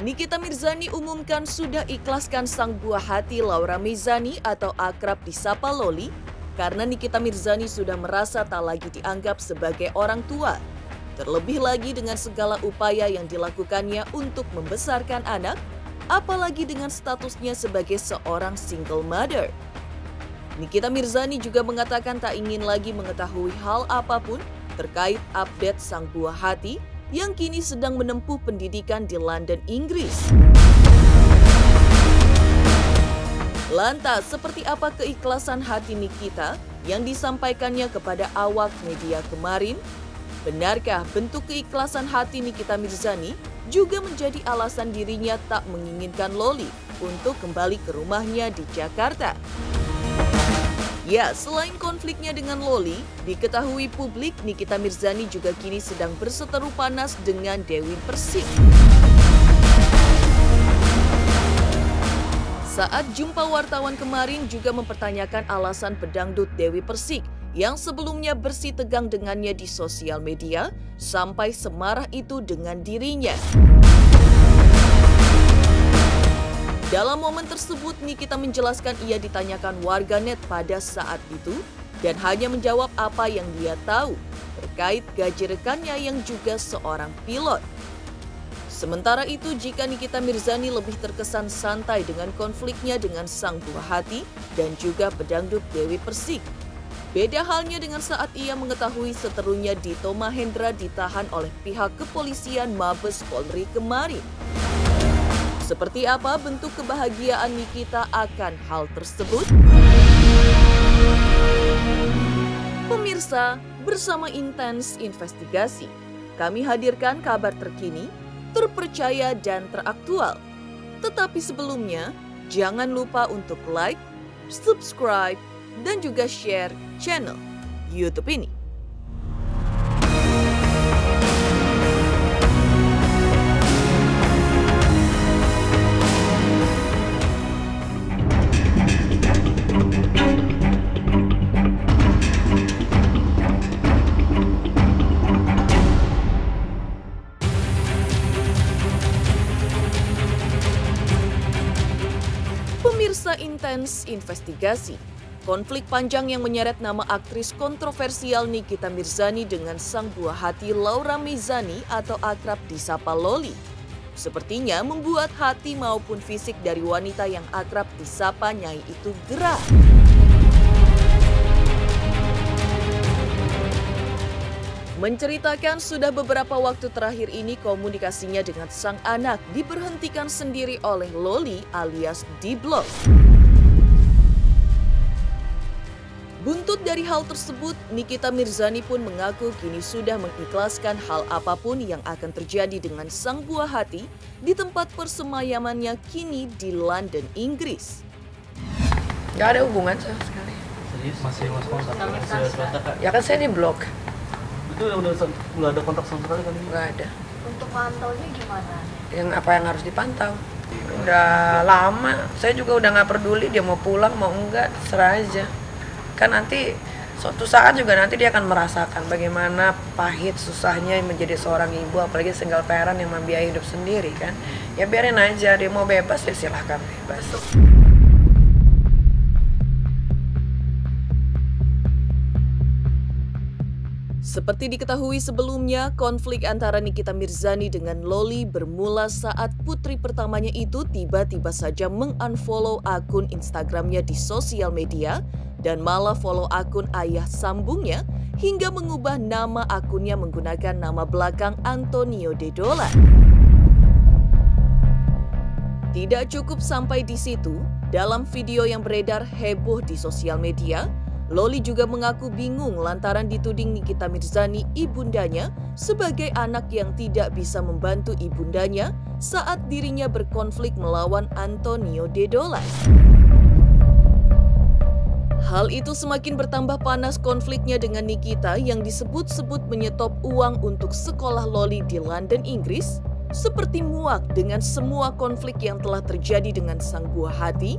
Nikita Mirzani umumkan sudah ikhlaskan sang buah hati Laura Mizani atau akrab disapa Loli karena Nikita Mirzani sudah merasa tak lagi dianggap sebagai orang tua. Terlebih lagi dengan segala upaya yang dilakukannya untuk membesarkan anak, apalagi dengan statusnya sebagai seorang single mother. Nikita Mirzani juga mengatakan tak ingin lagi mengetahui hal apapun terkait update sang buah hati yang kini sedang menempuh pendidikan di London, Inggris. Lantas, seperti apa keikhlasan hati Nikita yang disampaikannya kepada awak media kemarin? Benarkah bentuk keikhlasan hati Nikita Mirzani juga menjadi alasan dirinya tak menginginkan Loli untuk kembali ke rumahnya di Jakarta? Ya, selain konfliknya dengan Loli, diketahui publik Nikita Mirzani juga kini sedang berseteru panas dengan Dewi Persik. Saat jumpa wartawan kemarin juga mempertanyakan alasan pedangdut Dewi Persik yang sebelumnya bersih tegang dengannya di sosial media sampai semarah itu dengan dirinya. Dalam momen tersebut, Nikita menjelaskan ia ditanyakan warganet pada saat itu dan hanya menjawab apa yang dia tahu terkait gaji rekannya yang juga seorang pilot. Sementara itu, jika Nikita Mirzani lebih terkesan santai dengan konfliknya dengan sang buah hati dan juga pedangdut Dewi Persik. Beda halnya dengan saat ia mengetahui seterunya Dito Mahendra ditahan oleh pihak kepolisian Mabes Polri kemarin. Seperti apa bentuk kebahagiaan Nikita akan hal tersebut? Pemirsa, bersama Intens Investigasi, kami hadirkan kabar terkini, terpercaya dan teraktual. Tetapi sebelumnya, jangan lupa untuk like, subscribe, dan juga share channel YouTube ini. Pemirsa Intens Investigasi, konflik panjang yang menyeret nama aktris kontroversial Nikita Mirzani dengan sang buah hati Laura Mizani atau akrab disapa Loli, sepertinya membuat hati maupun fisik dari wanita yang akrab disapa Nyai itu gerah. Menceritakan sudah beberapa waktu terakhir ini komunikasinya dengan sang anak diberhentikan sendiri oleh Loli alias diblok. Buntut dari hal tersebut, Nikita Mirzani pun mengaku kini sudah mengikhlaskan hal apapun yang akan terjadi dengan sang buah hati di tempat persemayamannya kini di London, Inggris. Gak ada hubungan sama sekali. Serius? Masih kontak? Ya kan saya di blok. Itu udah ada kontak sama sekali kan? Nggak ada. Untuk pantaunya gimana? Apa yang harus dipantau? Udah lama, saya juga udah nggak peduli dia mau pulang mau enggak, serah aja. Kan nanti suatu saat juga nanti dia akan merasakan bagaimana pahit susahnya menjadi seorang ibu, apalagi single parent yang membiayai hidup sendiri kan. Ya biarin aja, dia mau bebas ya silahkan bebas. Seperti diketahui sebelumnya, konflik antara Nikita Mirzani dengan Loli bermula saat putri pertamanya itu tiba-tiba saja mengunfollow akun Instagramnya di sosial media dan malah follow akun ayah sambungnya hingga mengubah nama akunnya menggunakan nama belakang Antonio Dedola. Tidak cukup sampai di situ, dalam video yang beredar heboh di sosial media, Loli juga mengaku bingung lantaran dituding Nikita Mirzani ibundanya sebagai anak yang tidak bisa membantu ibundanya saat dirinya berkonflik melawan Antonio Dedola. Hal itu semakin bertambah panas konfliknya dengan Nikita yang disebut-sebut menyetop uang untuk sekolah Loli di London, Inggris, seperti muak dengan semua konflik yang telah terjadi dengan sang buah hati.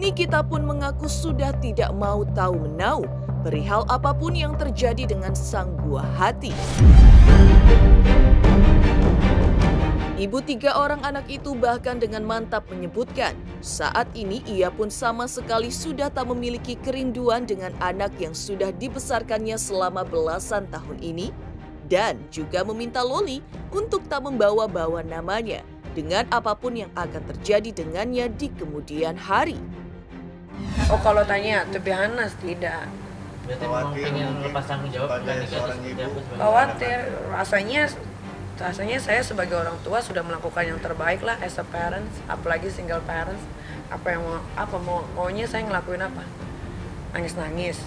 Nikita pun mengaku sudah tidak mau tahu menau perihal apapun yang terjadi dengan sang buah hati. Ibu 3 orang anak itu bahkan dengan mantap menyebutkan, saat ini ia pun sama sekali sudah tak memiliki kerinduan dengan anak yang sudah dibesarkannya selama belasan tahun ini, dan juga meminta Loli untuk tak membawa-bawa namanya dengan apapun yang akan terjadi dengannya di kemudian hari. Oh kalau tanya, to be honest, tidak. Berarti memang pengen lepas tanggung jawab pada kan, seorang ibu. Khawatir, rasanya saya sebagai orang tua sudah melakukan yang terbaik lah as a parents, apalagi single parents. Maunya saya ngelakuin apa? Nangis-nangis,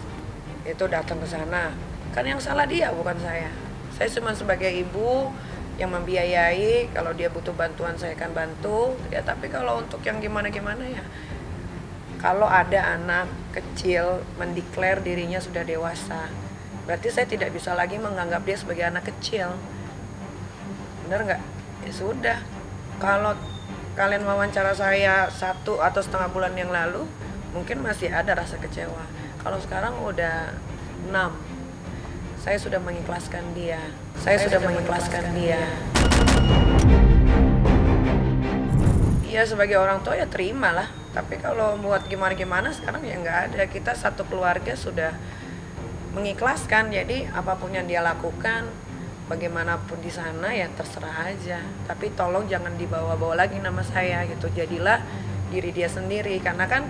itu datang ke sana. Kan yang salah dia, bukan saya. Saya cuma sebagai ibu yang membiayai, kalau dia butuh bantuan saya akan bantu. Ya tapi kalau untuk yang gimana-gimana ya, kalau ada anak kecil mendeklar dirinya sudah dewasa, berarti saya tidak bisa lagi menganggap dia sebagai anak kecil. Bener nggak? Ya sudah. Kalau kalian wawancara saya 1 atau setengah bulan yang lalu, mungkin masih ada rasa kecewa. Kalau sekarang udah 6, saya sudah mengikhlaskan dia. Ya sebagai orang tua ya terima lah. Tapi kalau buat gimana-gimana sekarang ya nggak ada. Kita satu keluarga sudah mengikhlaskan. Jadi apapun yang dia lakukan, bagaimanapun di sana ya terserah aja. Tapi tolong jangan dibawa-bawa lagi nama saya gitu. Jadilah diri dia sendiri. Karena kan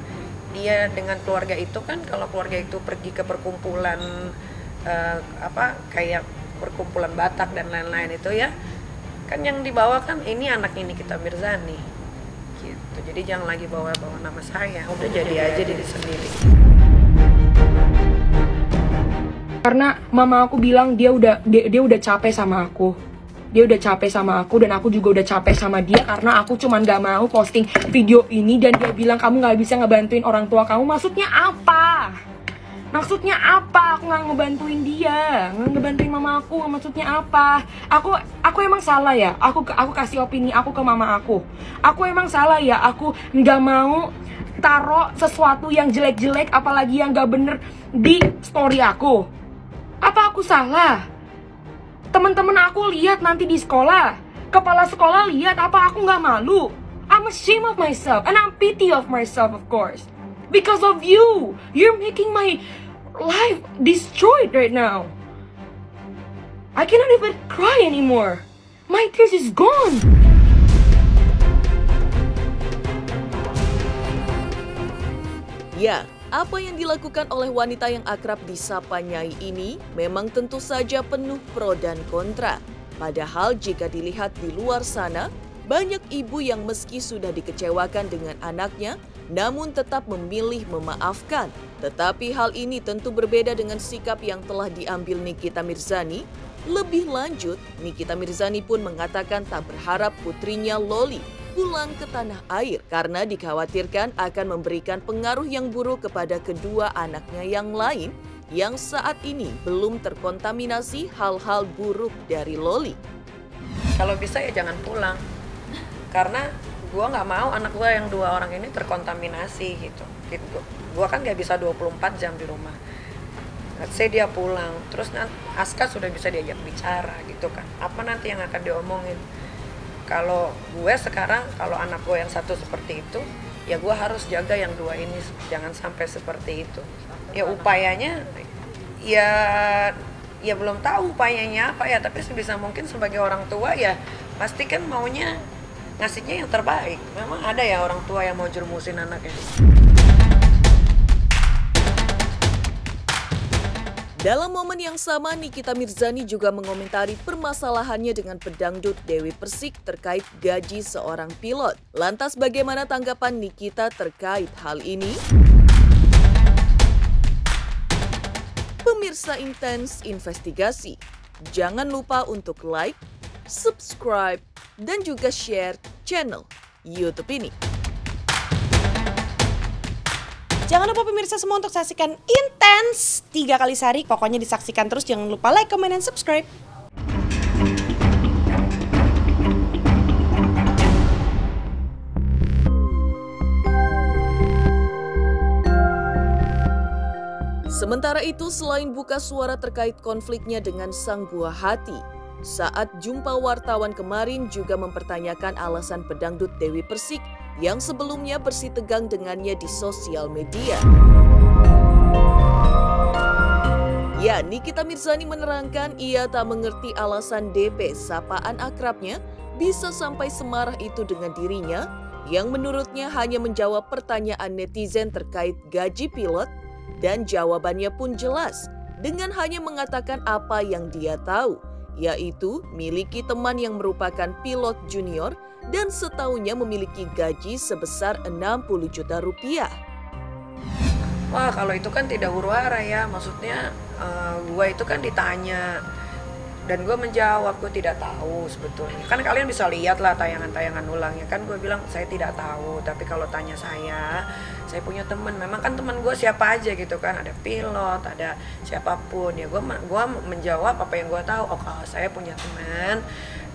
dia dengan keluarga itu kan, kalau keluarga itu pergi ke perkumpulan kayak perkumpulan Batak dan lain-lain itu ya, kan yang dibawa kan ini anak ini Nikita Mirzani gitu. Jadi jangan lagi bawa-bawa nama saya. Udah jadi aja diri sendiri. Karena mama aku bilang dia udah capek sama aku. Dia udah capek sama aku dan aku juga udah capek sama dia karena aku cuman gak mau posting video ini dan dia bilang kamu gak bisa ngebantuin orang tua kamu. Maksudnya apa? Maksudnya apa? Aku gak ngebantuin dia, gak ngebantuin mama aku. Maksudnya apa? Aku emang salah ya? Aku kasih opini aku ke mama aku. Aku emang salah ya? Aku gak mau taruh sesuatu yang jelek-jelek apalagi yang gak bener di story aku. Apa aku salah? Teman-teman aku lihat nanti di sekolah. Kepala sekolah lihat, apa aku nggak malu? I'm ashamed of myself and I'm pity of myself, of course. Because of you. You're making my life destroyed right now. I cannot even cry anymore. My tears is gone. Ya, apa yang dilakukan oleh wanita yang akrab disapa Nyai ini memang tentu saja penuh pro dan kontra. Padahal jika dilihat di luar sana, banyak ibu yang meski sudah dikecewakan dengan anaknya, namun tetap memilih memaafkan. Tetapi hal ini tentu berbeda dengan sikap yang telah diambil Nikita Mirzani. Lebih lanjut, Nikita Mirzani pun mengatakan tak berharap putrinya Loli pulang ke tanah air karena dikhawatirkan akan memberikan pengaruh yang buruk kepada kedua anaknya yang lain yang saat ini belum terkontaminasi hal-hal buruk dari Loli. Kalau bisa ya jangan pulang, karena gue nggak mau anak gue yang 2 orang ini terkontaminasi gitu. Gue kan nggak bisa 24 jam di rumah. Let's say dia pulang, terus nanti Aska sudah bisa diajak bicara gitu kan. Apa nanti yang akan diomongin? Kalau gue sekarang, kalau anak gue yang 1 seperti itu, ya gue harus jaga yang 2 ini jangan sampai seperti itu. Ya upayanya, ya belum tahu upayanya apa ya, tapi sebisa mungkin sebagai orang tua ya pasti kan maunya ngasihnya yang terbaik. Memang ada ya orang tua yang mau jermusin anaknya. Dalam momen yang sama, Nikita Mirzani juga mengomentari permasalahannya dengan pedangdut Dewi Persik terkait gaji seorang pilot. Lantas bagaimana tanggapan Nikita terkait hal ini? Pemirsa Intens Investigasi, jangan lupa untuk like, subscribe, dan juga share channel YouTube ini. Jangan lupa pemirsa semua untuk saksikan Intens 3 kali sehari. Pokoknya disaksikan terus, jangan lupa like, comment, dan subscribe. Sementara itu, selain buka suara terkait konfliknya dengan sang buah hati, saat jumpa wartawan kemarin juga mempertanyakan alasan pedangdut Dewi Persik yang sebelumnya bersitegang dengannya di sosial media. Ya, Nikita Mirzani menerangkan ia tak mengerti alasan DP, sapaan akrabnya, bisa sampai semarah itu dengan dirinya, yang menurutnya hanya menjawab pertanyaan netizen terkait gaji pilot, dan jawabannya pun jelas, dengan hanya mengatakan apa yang dia tahu, yaitu miliki teman yang merupakan pilot junior dan setahunnya memiliki gaji sebesar 60 juta rupiah. Wah, kalau itu kan tidak huru-hara ya, maksudnya gue itu kan ditanya dan gue menjawab gue tidak tahu sebetulnya. Kan kalian bisa lihat lah tayangan-tayangan ulangnya, kan gue bilang saya tidak tahu, tapi kalau tanya saya punya teman, memang kan teman gue siapa aja gitu kan, ada pilot, ada siapapun ya, gue menjawab apa yang gue tahu. Oh, kalau saya punya teman,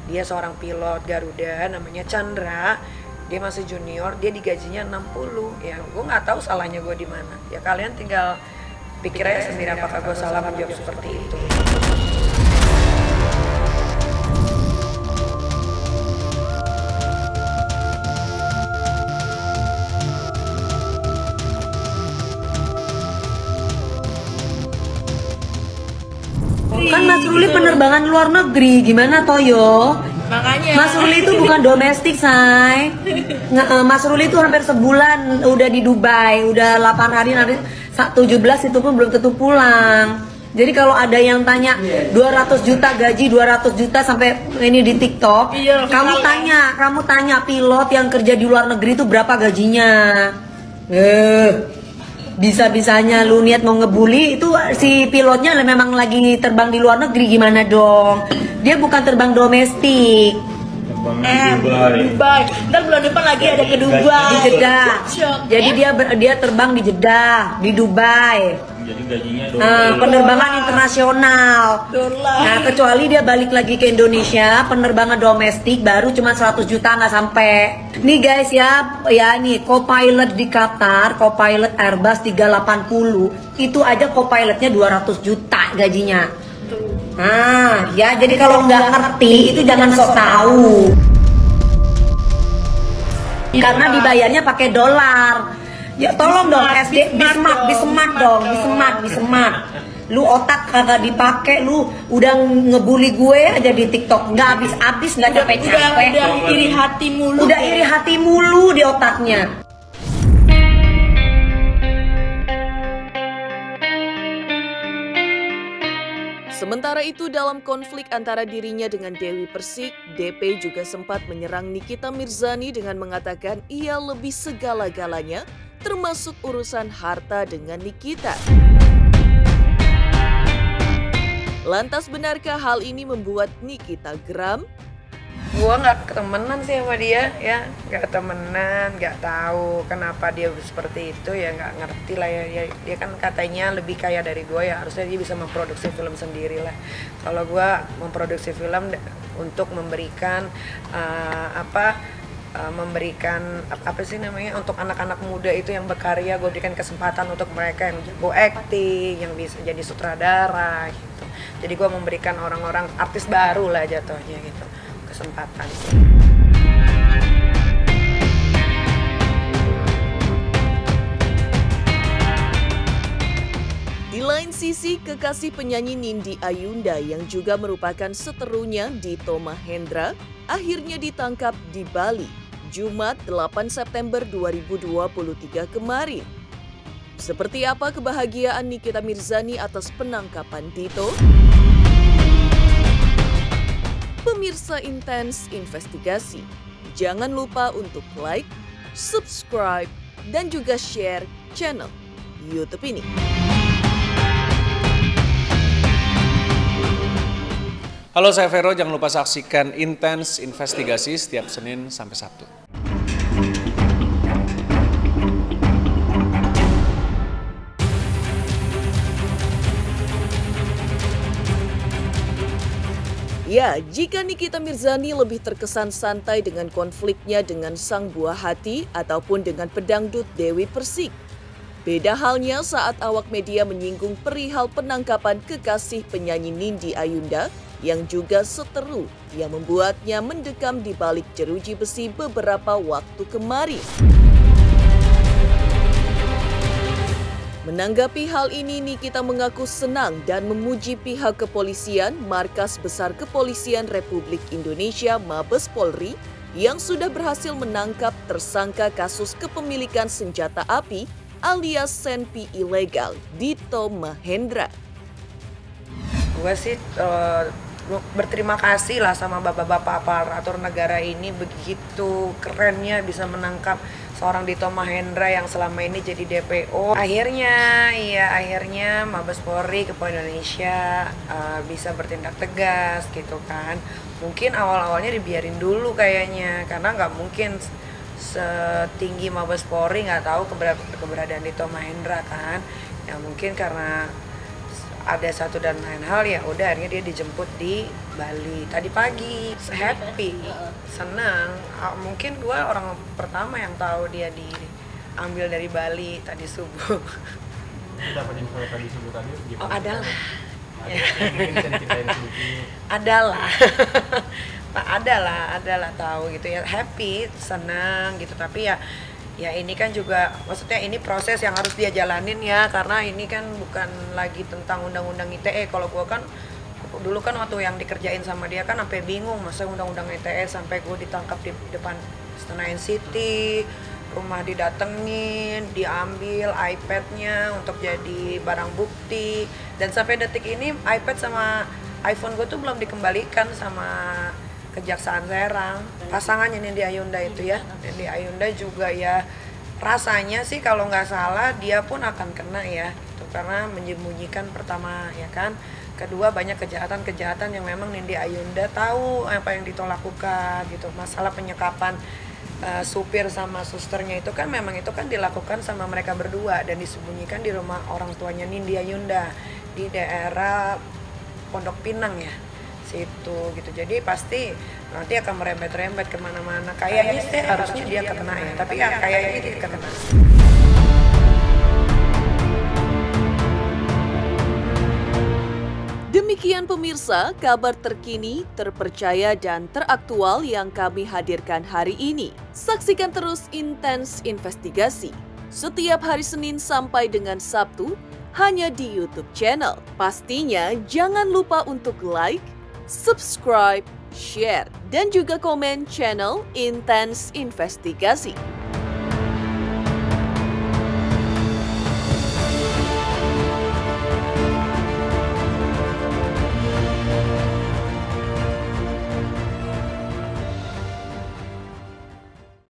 dia seorang pilot Garuda namanya Chandra. Dia masih junior, dia digajinya 60. Ya, gue nggak tahu salahnya gue di mana. Ya kalian tinggal pikir aja sendiri apakah gue salah menjawab seperti itu. Kan Mas Ruli penerbangan luar negeri, gimana Toyo? Makanya Mas Ruli itu bukan domestik, say. Mas Ruli itu hampir sebulan udah di Dubai, udah 8 hari, nanti 17 itu pun belum tentu pulang. Jadi kalau ada yang tanya 200 juta gaji, 200 juta sampai ini di TikTok, kamu tanya pilot yang kerja di luar negeri itu berapa gajinya? Bisa-bisanya lu niat mau ngebully, itu si pilotnya memang lagi terbang di luar negeri, gimana dong? Dia bukan terbang domestik. Dubai. Ntar bulan depan lagi ada ke Dubai. Di Jeddah. Jadi dia terbang di Jeddah, di Dubai. Jadi gajinya Penerbangan internasional. Nah, kecuali dia balik lagi ke Indonesia, penerbangan domestik baru cuma 100 juta nggak sampai. Nih guys ya nih co-pilot di Qatar, co-pilot Airbus 380, itu aja co-pilotnya 200 juta gajinya. Nah, ya jadi kalau nggak ngerti itu jangan sok tahu. Karena dibayarnya pakai dolar. Ya tolong dong SD, di smart. Lu otak kagak dipakai, lu udah ngebully gue aja di TikTok, nggak habis-habis, nggak capek-capek. Udah iri hati mulu. Udah iri hati mulu di otaknya. Sementara itu, dalam konflik antara dirinya dengan Dewi Persik, DP juga sempat menyerang Nikita Mirzani dengan mengatakan ia lebih segala-galanya, termasuk urusan harta dengan Nikita. Lantas benarkah hal ini membuat Nikita geram? Gue nggak temenan sih sama dia ya, nggak temenan, nggak tahu kenapa dia seperti itu ya, nggak ngerti lah ya. Dia kan katanya lebih kaya dari gue ya, harusnya dia bisa memproduksi film sendiri lah. Kalau gue memproduksi film untuk memberikan memberikan apa sih namanya, untuk anak-anak muda itu yang berkarya, gue berikan kesempatan untuk mereka yang jago acting, yang bisa jadi sutradara gitu. Jadi gue memberikan orang-orang artis baru lah jatuhnya gitu kesempatan sih. Di lain sisi, kekasih penyanyi Nindi Ayunda yang juga merupakan seterunya Dito Mahendra akhirnya ditangkap di Bali, Jumat 8 September 2023 kemarin. Seperti apa kebahagiaan Nikita Mirzani atas penangkapan Dito? Pemirsa Intens Investigasi, jangan lupa untuk like, subscribe, dan juga share channel YouTube ini. Halo, saya Vero. Jangan lupa saksikan Intens Investigasi setiap Senin sampai Sabtu. Ya, jika Nikita Mirzani lebih terkesan santai dengan konfliknya dengan sang buah hati ataupun dengan pedangdut Dewi Persik. Beda halnya saat awak media menyinggung perihal penangkapan kekasih penyanyi Nindi Ayunda yang juga seteru yang membuatnya mendekam di balik jeruji besi beberapa waktu kemarin. Menanggapi hal ini, Nikita mengaku senang dan memuji pihak kepolisian, Markas Besar Kepolisian Republik Indonesia Mabes Polri, yang sudah berhasil menangkap tersangka kasus kepemilikan senjata api alias senpi ilegal, Dito Mahendra. Gue sih berterima kasih lah sama bapak-bapak aparatur negara ini, begitu kerennya bisa menangkap seorang Dito Mahendra yang selama ini jadi DPO. Akhirnya Mabes Polri Kepolisian Indonesia bisa bertindak tegas gitu kan. Mungkin awal-awalnya dibiarin dulu kayaknya, karena nggak mungkin setinggi Mabes Polri nggak tahu keberadaan Dito Mahendra kan. Ya mungkin karena ada satu dan lain hal, ya udah akhirnya dia dijemput di Bali tadi pagi. Happy, senang. Mungkin gue orang pertama yang tahu dia diambil dari Bali tadi subuh. Dapat info tadi subuh tadi gimana? Oh, adalah. adalah tahu gitu ya, happy, senang gitu. Tapi ya ini kan juga, maksudnya ini proses yang harus dia jalanin ya, karena ini kan bukan lagi tentang undang-undang ITE. Kalau gue kan dulu kan waktu yang dikerjain sama dia kan sampai bingung, masa undang-undang ITE sampai gue ditangkap di depan Senayan City, rumah didatengin, diambil iPad-nya untuk jadi barang bukti, dan sampai detik ini iPad sama iPhone gue tuh belum dikembalikan sama Kejaksaan Serang. Pasangannya Nindi Ayunda itu ya, Nindi Ayunda juga ya, rasanya sih kalau nggak salah dia pun akan kena ya gitu, karena menyembunyikan pertama ya kan, kedua banyak kejahatan-kejahatan yang memang Nindi Ayunda tahu apa yang Dito lakukan gitu. Masalah penyekapan supir sama susternya itu kan memang itu kan dilakukan sama mereka berdua dan disembunyikan di rumah orang tuanya Nindi Ayunda di daerah Pondok Pinang ya situ gitu. Jadi pasti nanti akan merembet-rembet kemana-mana. Kayaknya sih harusnya dia kena ya, tapi ya kayaknya dia kena. Demikian pemirsa, kabar terkini, terpercaya dan teraktual yang kami hadirkan hari ini. Saksikan terus Intens Investigasi setiap hari Senin sampai dengan Sabtu hanya di YouTube channel. Pastinya jangan lupa untuk like, subscribe, share, dan juga komen channel Intens Investigasi.